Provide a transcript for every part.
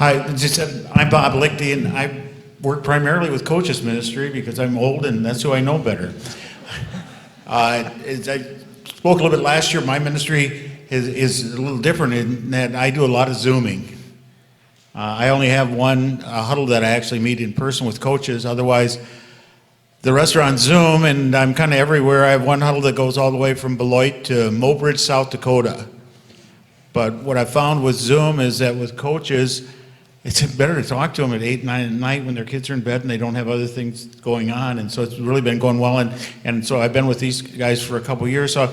Hi, as I said, I'm Bob Lichty, and I work primarily with coaches ministry because I'm old and that's who I know better. As I spoke a little bit last year. My ministry is a little different in that I do a lot of Zooming. I only have one huddle that I actually meet in person with coaches. Otherwise, the rest are on Zoom, and I'm kind of everywhere. I have one huddle that goes all the way from Beloit to Mobridge, South Dakota. But what I found with Zoom is that with coaches, it's better to talk to them at 8, 9 at night when their kids are in bed and they don't have other things going on. And so it's really been going well. And so I've been with these guys for a couple of years. So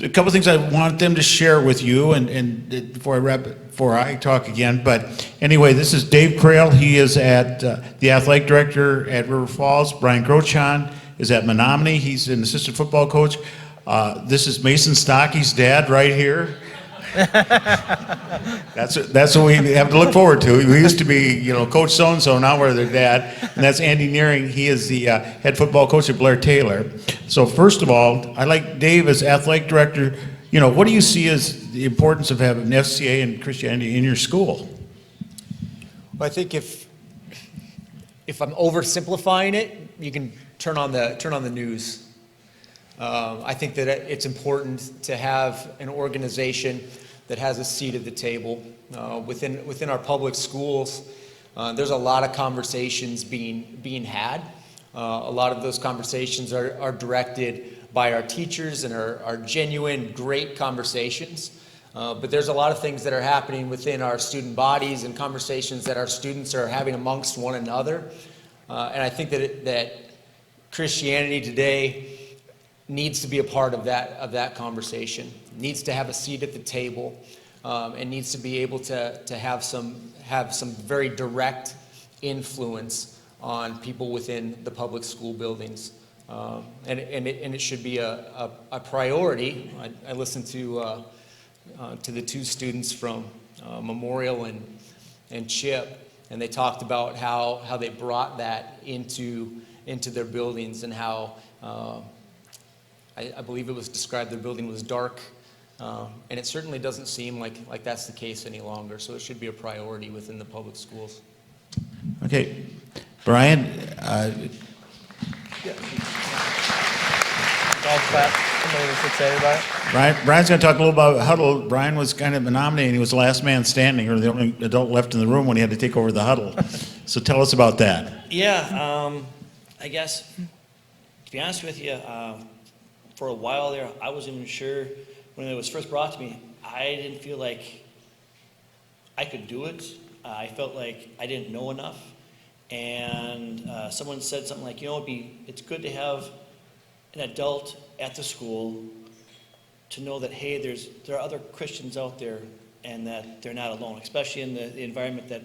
a couple of things I want them to share with you and before I talk again. But anyway, this is Dave Crail. He is at the athletic director at River Falls. Brian Grochon is at Menominee. He's an assistant football coach. This is Mason Stocky's dad right here. That's what we have to look forward to. We used to be, Coach so-and-so, now we're their dad. And that's Andy Nearing. He is the head football coach at Blair Taylor. So first of all, I like Dave as athletic director. What do you see as the importance of having FCA and Christianity in your school? Well, I think if I'm oversimplifying it, you can turn on the news. I think that it's important to have an organization that has a seat at the table. Within our public schools, there's a lot of conversations being had. A lot of those conversations are directed by our teachers and are genuine, great conversations. But there's a lot of things that are happening within our student bodies and conversations that our students are having amongst one another. And I think that Christianity today needs to be a part of that conversation, needs to have a seat at the table, and needs to be able to have some very direct influence on people within the public school buildings, and it should be a priority. I listened to the two students from Memorial and Chip, and they talked about how they brought that into their buildings and how. I believe it was described their building was dark, and it certainly doesn't seem like that's the case any longer. So it should be a priority within the public schools. Okay, Brian. Brian's going to talk a little about huddle. Brian was kind of Menominee, and he was the last man standing, or the only adult left in the room when he had to take over the huddle. So tell us about that. Yeah, I guess, to be honest with you, for a while there, I wasn't even sure. When it was first brought to me, I didn't feel like I could do it. I felt like I didn't know enough. And someone said something like, it's good to have an adult at the school to know that, hey, there are other Christians out there and that they're not alone, especially in the environment that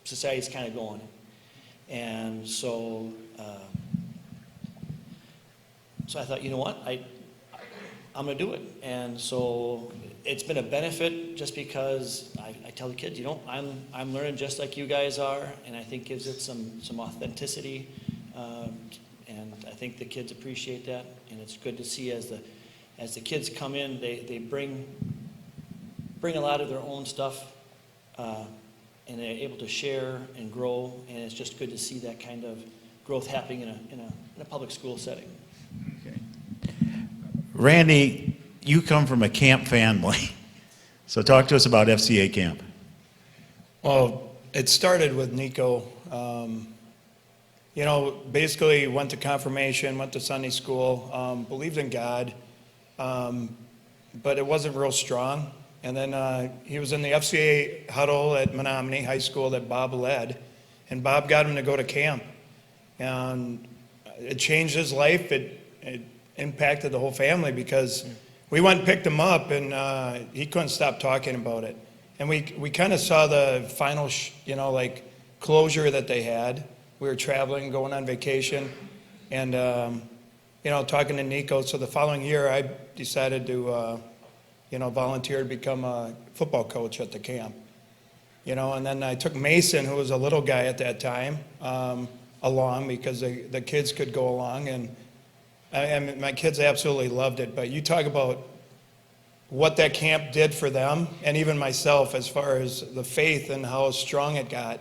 society's kind of going. And so I thought, you know what, I'm going to do it. And so it's been a benefit just because I tell the kids, I'm learning just like you guys are, and I think gives it some authenticity. And I think the kids appreciate that, and it's good to see as the kids come in, they bring a lot of their own stuff, and they're able to share and grow, and it's just good to see that kind of growth happening in a public school setting. Randy, you come from a camp family, so talk to us about FCA camp. Well, it started with Nico. Basically went to confirmation, went to Sunday school, believed in God, but it wasn't real strong. And then he was in the FCA huddle at Menominee High School that Bob led, and Bob got him to go to camp. And it changed his life. It impacted the whole family because we went and picked him up, and he couldn't stop talking about it. And we kind of saw the final, closure that they had. We were traveling, going on vacation, and, talking to Nico. So the following year, I decided to, volunteer to become a football coach at the camp. And then I took Mason, who was a little guy at that time, along because the kids could go along, and my kids absolutely loved it. But you talk about what that camp did for them, and even myself, as far as the faith and how strong it got,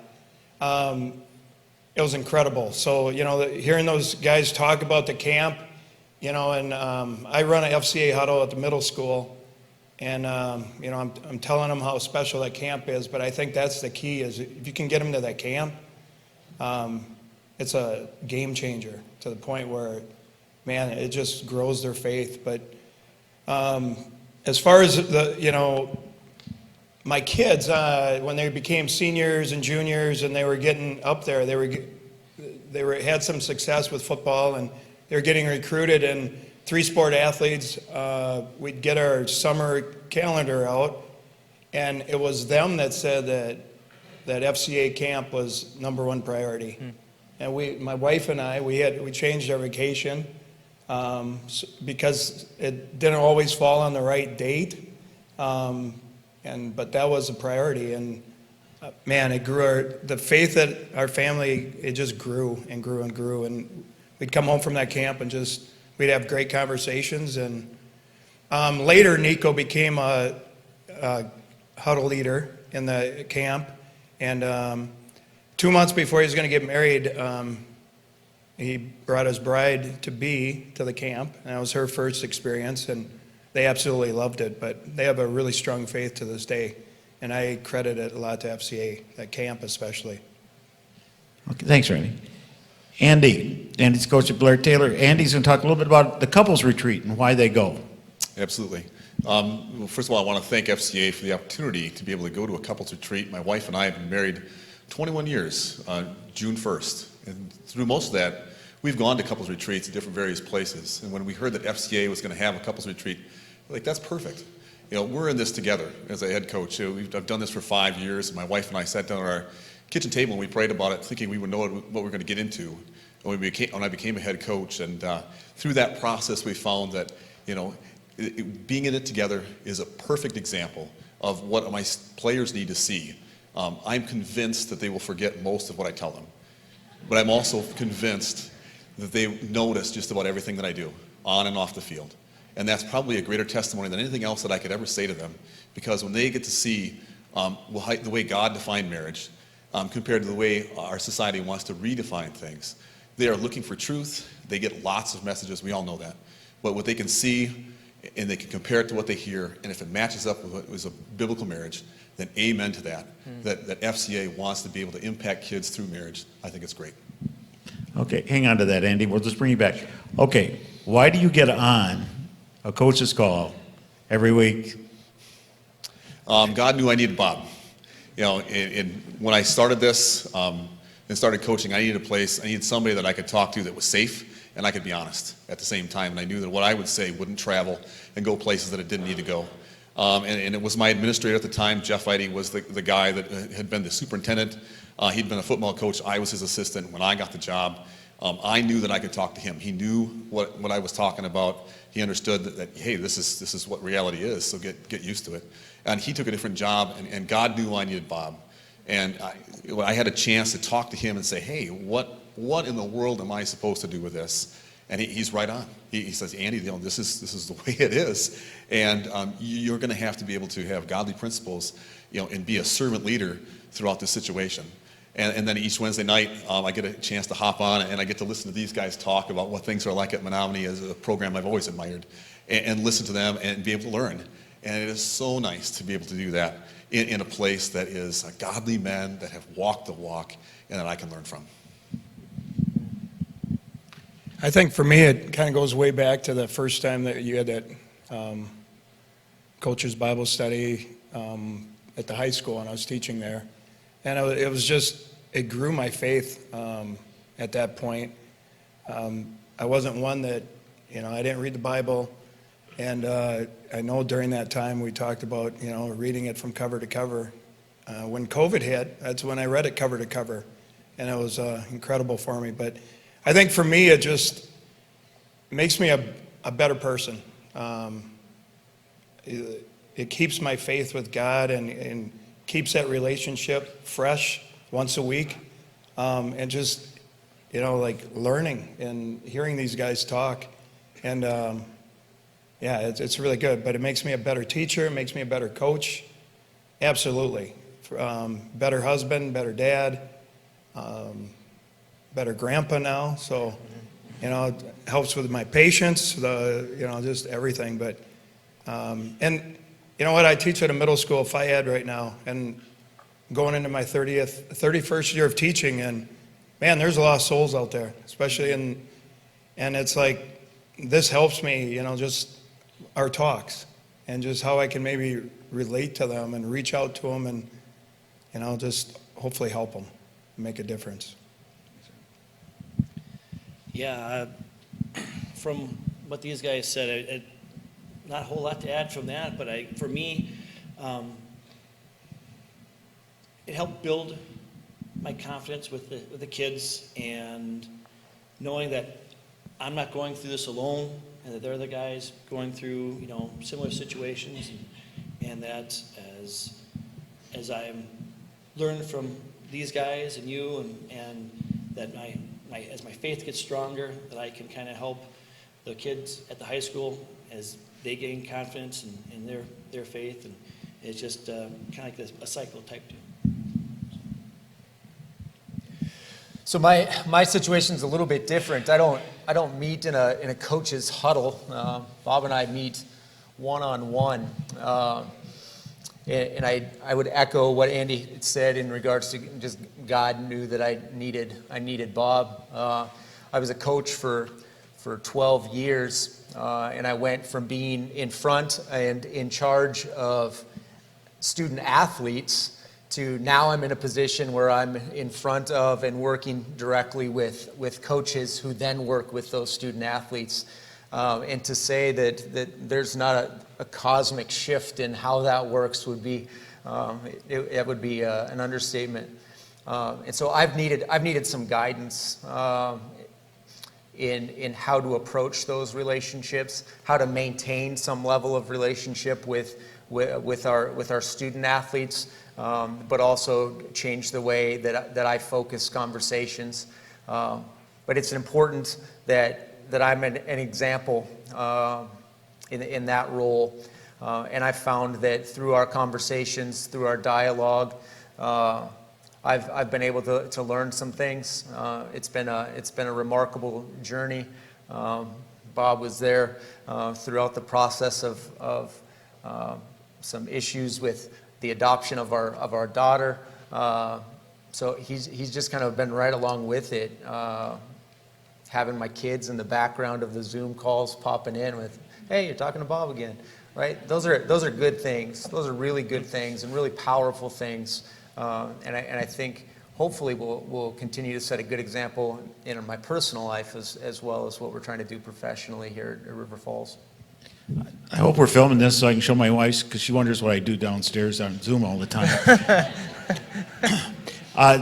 it was incredible. So, hearing those guys talk about the camp, and I run an FCA huddle at the middle school, and, I'm telling them how special that camp is, but I think that's the key, is if you can get them to that camp, it's a game changer to the point where, man, it just grows their faith. But as far as my kids, when they became seniors and juniors and they were getting up there, they had some success with football, and they were getting recruited, and 3-sport athletes, we'd get our summer calendar out, and it was them that said that FCA camp was #1 priority. And my wife and I, we changed our vacation because it didn't always fall on the right date, but that was a priority. And man, it grew. The faith that our family, it just grew and grew and grew. And we'd come home from that camp and we'd have great conversations. And later, Nico became a huddle leader in the camp. And 2 months before he was going to get married, he brought his bride-to-be to the camp, and that was her first experience, and they absolutely loved it. But they have a really strong faith to this day, and I credit it a lot to FCA, that camp especially. Okay, thanks, Randy. Andy's coach at Blair Taylor. Andy's going to talk a little bit about the couples retreat and why they go. Absolutely. Well, first of all, I want to thank FCA for the opportunity to be able to go to a couples retreat. My wife and I have been married 21 years, June 1st. And through most of that, we've gone to couples retreats at different various places. And when we heard that FCA was going to have a couples retreat, we're like, that's perfect. We're in this together as a head coach. I've done this for 5 years, and my wife and I sat down at our kitchen table and we prayed about it, thinking we would know what we're going to get into when I became a head coach. And through that process, we found that, being in it together is a perfect example of what my players need to see. I'm convinced that they will forget most of what I tell them. But I'm also convinced that they notice just about everything that I do, on and off the field. And that's probably a greater testimony than anything else that I could ever say to them, because when they get to see the way God defined marriage compared to the way our society wants to redefine things, they are looking for truth. They get lots of messages. We all know that. But what they can see, and they can compare it to what they hear, and if it matches up with what was a biblical marriage, then amen to that. That FCA wants to be able to impact kids through marriage. I think it's great. Okay, hang on to that, Andy. We'll just bring you back. Okay, why do you get on a coach's call every week? God knew I needed Bob. When I started this and started coaching, I needed somebody that I could talk to that was safe and I could be honest at the same time. And I knew that what I would say wouldn't travel and go places that it didn't need to go. And it was my administrator at the time. Jeff Lichty was the guy that had been the superintendent. He'd been a football coach. I was his assistant when I got the job. I knew that I could talk to him. He knew what I was talking about. He understood that hey, this is what reality is, so get used to it. And he took a different job, and God knew I needed Bob. And I had a chance to talk to him and say, hey, what in the world am I supposed to do with this? And he's right on. He says, Andy, this is the way it is, and you're going to have to be able to have godly principles, and be a servant leader throughout this situation. And then each Wednesday night, I get a chance to hop on, and I get to listen to these guys talk about what things are like at Menominee, as a program I've always admired, and listen to them and be able to learn. And it is so nice to be able to do that in a place that is godly men that have walked the walk and that I can learn from. I think for me, it kind of goes way back to the first time that you had that coach's Bible study at the high school, and I was teaching there. And it grew my faith at that point. I wasn't one that, I didn't read the Bible. And I know during that time we talked about, reading it from cover to cover. When COVID hit, that's when I read it cover to cover. And it was incredible for me. But I think for me, it just makes me a better person. It keeps my faith with God and keeps that relationship fresh once a week. And just, learning and hearing these guys talk. And Yeah, it's really good, but it makes me a better teacher, it makes me a better coach. Absolutely. Better husband, better dad, better grandpa now. So, it helps with my patience, just everything. But, and you know what? I teach at a middle school, Phi-Ed right now, and going into my 31st year of teaching, and man, there's a lot of souls out there, especially and it's like, this helps me, just our talks and just how I can maybe relate to them and reach out to them and, just hopefully help them make a difference. Yeah, from what these guys said, not a whole lot to add from that, but for me, it helped build my confidence with the kids, and knowing that I'm not going through this alone, and that they're the guys going through similar situations, and that as I'm learning from these guys and you, and that as my faith gets stronger, that I can kind of help the kids at the high school as they gain confidence in their faith, and it's just kind of like a cycle type deal. So my situation's a little bit different. I don't meet in a coach's huddle. Bob and I meet one-on-one. And I would echo what Andy said in regards to just God knew that I needed Bob. I was a coach for 12 years, and I went from being in front and in charge of student athletes to now I'm in a position where I'm in front of and working directly with coaches who then work with those student athletes. And to say that there's not a cosmic shift in how that works would be it would be an understatement. And so I've needed some guidance in how to approach those relationships, how to maintain some level of relationship with our student athletes, but also change the way that I focus conversations. But it's important that I'm an example in that role. And I found that through our conversations, through our dialogue, I've been able to learn some things. It's been a remarkable journey. Bob was there throughout the process of some issues with the adoption of our daughter. So he's just kind of been right along with it. Having my kids in the background of the Zoom calls popping in with, "Hey, you're talking to Bob again," right? Those are good things. Those are really good things and really powerful things. And I think hopefully we'll continue to set a good example in my personal life as well as what we're trying to do professionally here at River Falls. I hope we're filming this so I can show my wife, because she wonders what I do downstairs on Zoom all the time.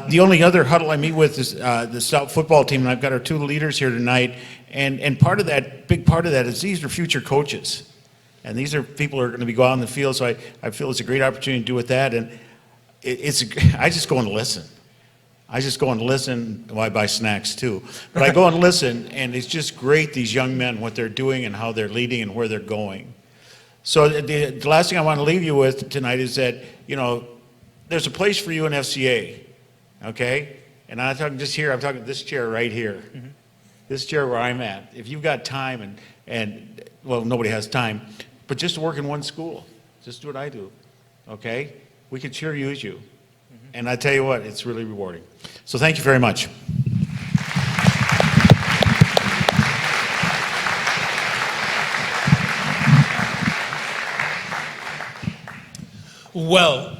The only other huddle I meet with is the Stout football team, and I've got our two leaders here tonight. And big part of that is these are future coaches. And these are people who are going to be going out in the field, so I feel it's a great opportunity to do with that. And I just go and listen. Well, I buy snacks too. But I go and listen, and it's just great, these young men, what they're doing and how they're leading and where they're going. So the last thing I want to leave you with tonight is that, there's a place for you in FCA, okay? And I'm not talking just here, I'm talking this chair right here. Mm-hmm. This chair where I'm at. If you've got time and well, nobody has time, but just to work in one school, just do what I do, okay? We could sure use you. And I tell you what, it's really rewarding. So thank you very much. Well,